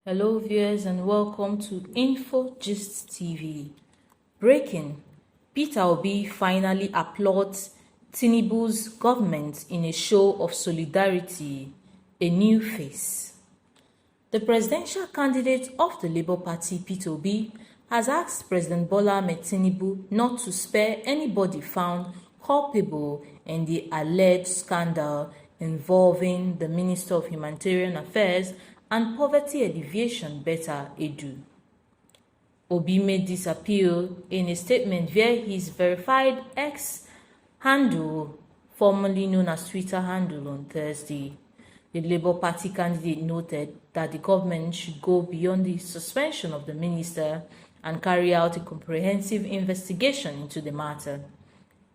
Hello viewers and welcome to Info Gist TV. Breaking: Peter Obi finally applauds Tinubu's government in a show of solidarity, a new face. The presidential candidate of the Labour Party, Peter Obi, has asked President Bola Ahmed Tinubu not to spare anybody found culpable in the alleged scandal involving the Minister of Humanitarian Affairs and Poverty Alleviation, Betta Edu. Obi made this appeal in a statement via his verified X handle, formerly known as Twitter handle, on Thursday. The Labour Party candidate noted that the government should go beyond the suspension of the minister and carry out a comprehensive investigation into the matter.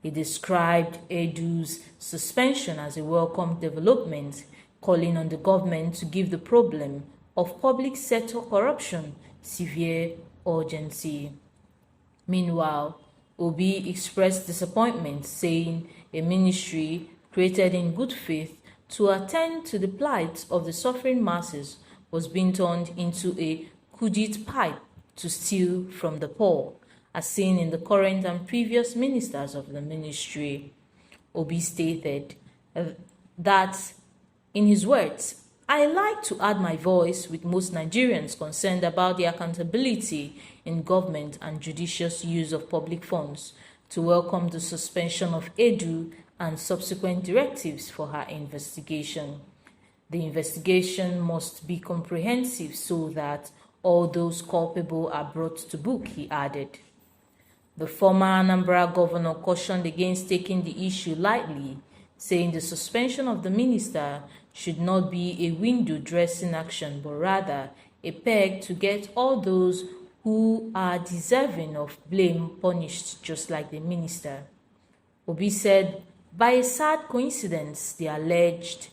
He described Edu's suspension as a welcome development, calling on the government to give the problem of public sector corruption severe urgency. Meanwhile, Obi expressed disappointment, saying a ministry created in good faith to attend to the plight of the suffering masses was being turned into a kudit pipe to steal from the poor, as seen in the current and previous ministers of the ministry. Obi stated that, in his words, "I like to add my voice with most Nigerians concerned about the accountability in government and judicious use of public funds to welcome the suspension of Edu and subsequent directives for her investigation. The investigation must be comprehensive so that all those culpable are brought to book," he added. The former Anambra governor cautioned against taking the issue lightly, saying the suspension of the minister should not be a window dressing action, but rather a peg to get all those who are deserving of blame punished just like the minister. Obi said, by a sad coincidence, the alleged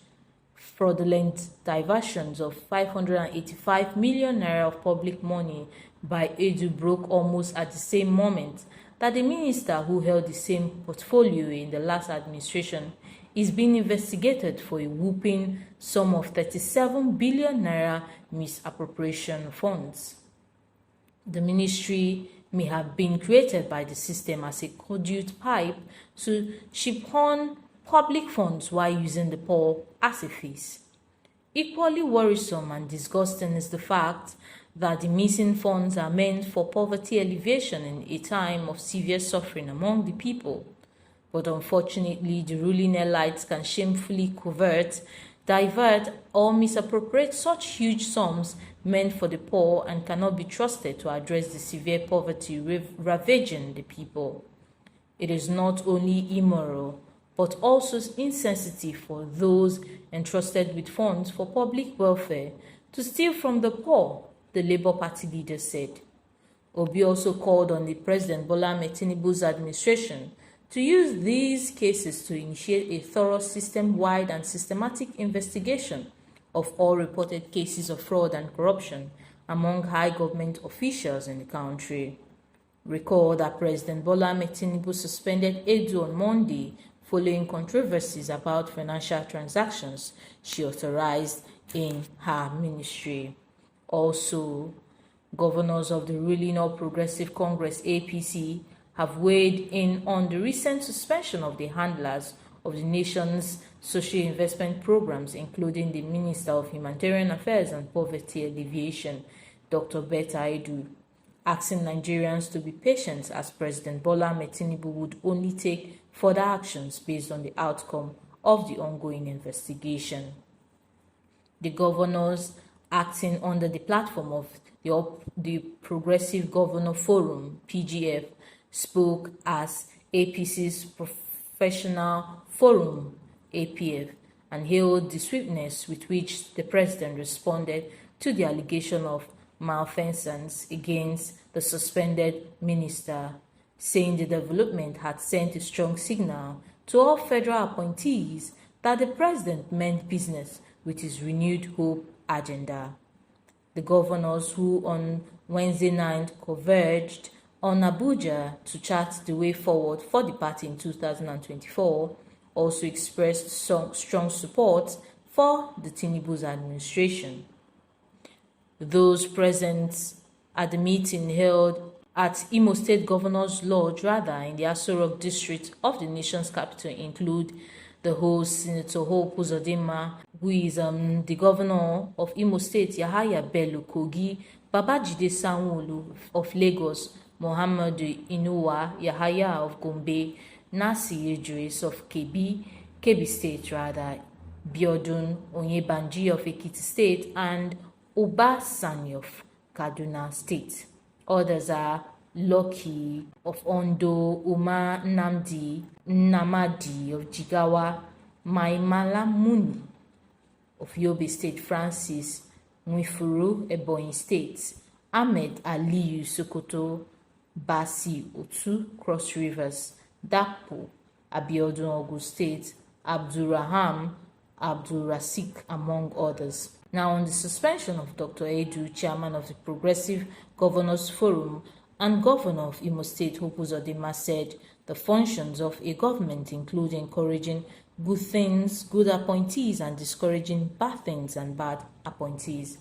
fraudulent diversions of 585 million naira of public money by Edu broke almost at the same moment that the minister who held the same portfolio in the last administration is being investigated for a whopping sum of 37 billion naira misappropriation funds. The ministry may have been created by the system as a conduit pipe to chip-on public funds while using the poor as a face. Equally worrisome and disgusting is the fact that the missing funds are meant for poverty alleviation in a time of severe suffering among the people. But unfortunately, the ruling elites can shamefully divert, or misappropriate such huge sums meant for the poor and cannot be trusted to address the severe poverty ravaging the people. It is not only immoral, but also insensitive for those entrusted with funds for public welfare to steal from the poor, the Labour Party leader said. Obi also called on the President Bola Ahmed Tinubu's administration to use these cases to initiate a thorough system-wide and systematic investigation of all reported cases of fraud and corruption among high government officials in the country. Recall that President Bola Ahmed Tinubu suspended Edu on Monday following controversies about financial transactions she authorized in her ministry. Also, governors of the ruling All Progressive Congress (APC) have weighed in on the recent suspension of the handlers of the nation's social investment programs, including the Minister of Humanitarian Affairs and Poverty Alleviation, Dr. Betta Edu, asking Nigerians to be patient as President Bola Ahmed Tinubu would only take further actions based on the outcome of the ongoing investigation. The governors, acting under the platform of the Progressive Governor Forum (PGF), spoke as APC's Professional Forum (APF) and hailed the swiftness with which the president responded to the allegation of malfeasance against the suspended minister, saying the development had sent a strong signal to all federal appointees that the president meant business with his renewed hope agenda. The governors, who on Wednesday night converged on Abuja to chart the way forward for the party in 2024, also expressed strong support for the Tinubu's administration. Those present at the meeting held at Imo State Governor's Lodge, in the Aso Rock district of the nation's capital, include the host, Senator Hope Uzodinma, who is the governor of Imo State, Yahaya Bello Kogi, Babajide Sanwo-Olu of Lagos, Muhammadu Inuwa Yahaya of Gombe, Nasi Idris of Kebbi State, Biodun Onyebanji of Ekiti State, and Uba Sani of Kaduna State. Others are Lucky of Ondo, Uma Namadi of Jigawa, Maimala Muni of Yobe State, Francis Nwifuru, Ebonyi State, Ahmed Aliyu Sokoto, Basi Otu, Cross Rivers, Dapo Abiodun, Ogun State, Abdurraham Abdulrasik, among others. Now, on the suspension of Dr. Edu, chairman of the Progressive Governors Forum and governor of Imo State, Hope Uzodinma, said the functions of a government include encouraging good things, good appointees, and discouraging bad things and bad appointees.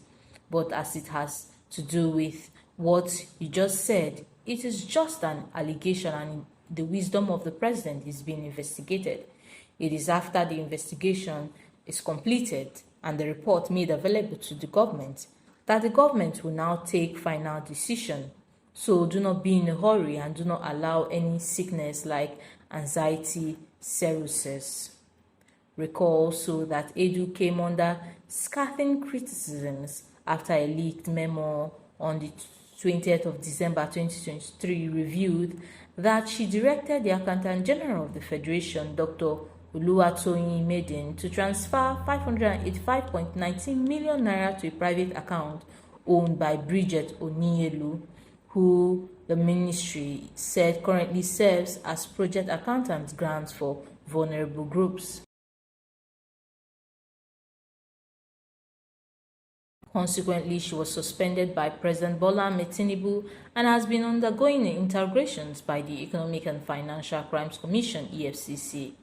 But as it has to do with what you just said, it is just an allegation, and the wisdom of the president is being investigated. It is after the investigation is completed and the report made available to the government that the government will now take final decision. So do not be in a hurry and do not allow any sickness like anxiety, cirrhosis. Recall also that Edu came under scathing criticisms after a leaked memo on the 20th of December 2023 revealed that she directed the Accountant General of the Federation, Dr. Oluwatoyin Maiden, to transfer 585.19 million naira to a private account owned by Bridget Onielu, who the ministry said currently serves as project accountant grants for vulnerable groups. Consequently, she was suspended by President Bola Ahmed Tinubu and has been undergoing interrogations by the Economic and Financial Crimes Commission, EFCC.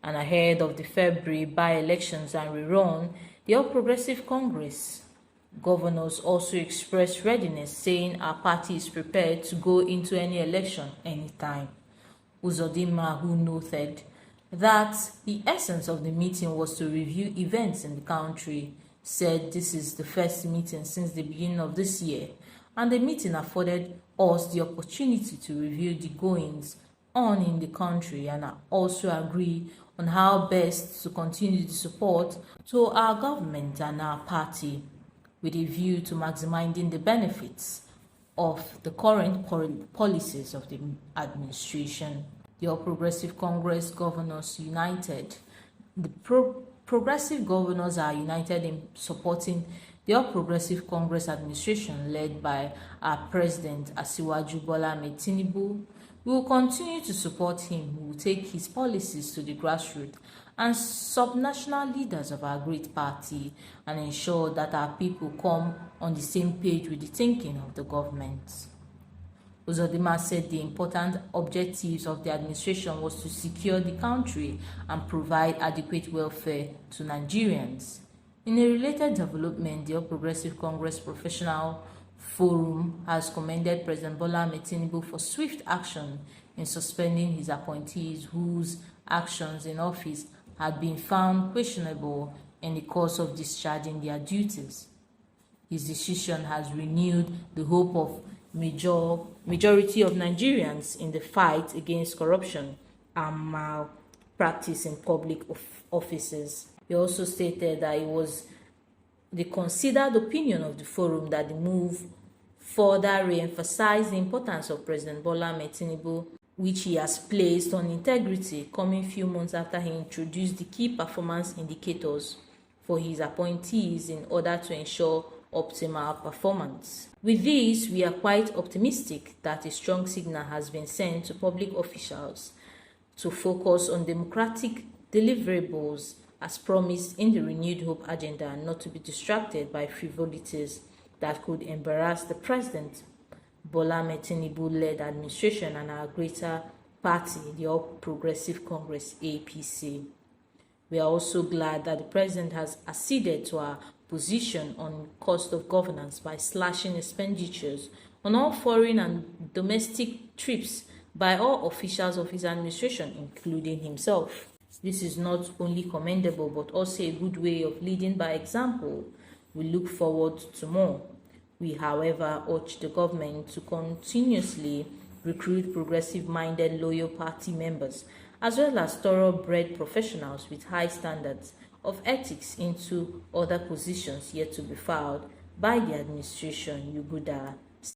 And ahead of the February by-elections and rerun, the All Progressive Congress governors also expressed readiness, saying our party is prepared to go into any election anytime. Uzodinma, who noted that the essence of the meeting was to review events in the country, said this is the first meeting since the beginning of this year, and the meeting afforded us the opportunity to review the goings on in the country and also agree on how best to continue the support to our government and our party, with a view to maximizing the benefits of the current policies of the administration. The All Progressive Congress Governors United. The Progressive Governors are united in supporting the All Progressive Congress administration led by our President Asiwaju Bola Ahmed Tinubu. We will continue to support him. We will take his policies to the grassroots and subnational leaders of our great party and ensure that our people come on the same page with the thinking of the government. Uzodinma said the important objectives of the administration was to secure the country and provide adequate welfare to Nigerians. In a related development, the All Progressive Congress Professional Forum has commended President Bola Ahmed Tinubu for swift action in suspending his appointees whose actions in office had been found questionable in the course of discharging their duties. His decision has renewed the hope of majority of Nigerians in the fight against corruption and malpractice in public offices. He also stated that it was the considered opinion of the forum that the move further re-emphasized the importance of President Bola Ahmed Tinubu, which he has placed on integrity, coming few months after he introduced the key performance indicators for his appointees in order to ensure optimal performance. With this, we are quite optimistic that a strong signal has been sent to public officials to focus on democratic deliverables as promised in the Renewed Hope agenda and not to be distracted by frivolities that could embarrass the President Bola Ahmed Tinubu-led administration and our greater party, the All Progressive Congress, APC. We are also glad that the President has acceded to our position on cost of governance by slashing expenditures on all foreign and domestic trips by all officials of his administration, including himself. This is not only commendable but also a good way of leading by example. We look forward to more. We, however, urge the government to continuously recruit progressive-minded loyal party members as well as thoroughbred professionals with high standards of ethics into other positions yet to be filed by the administration. Yuguda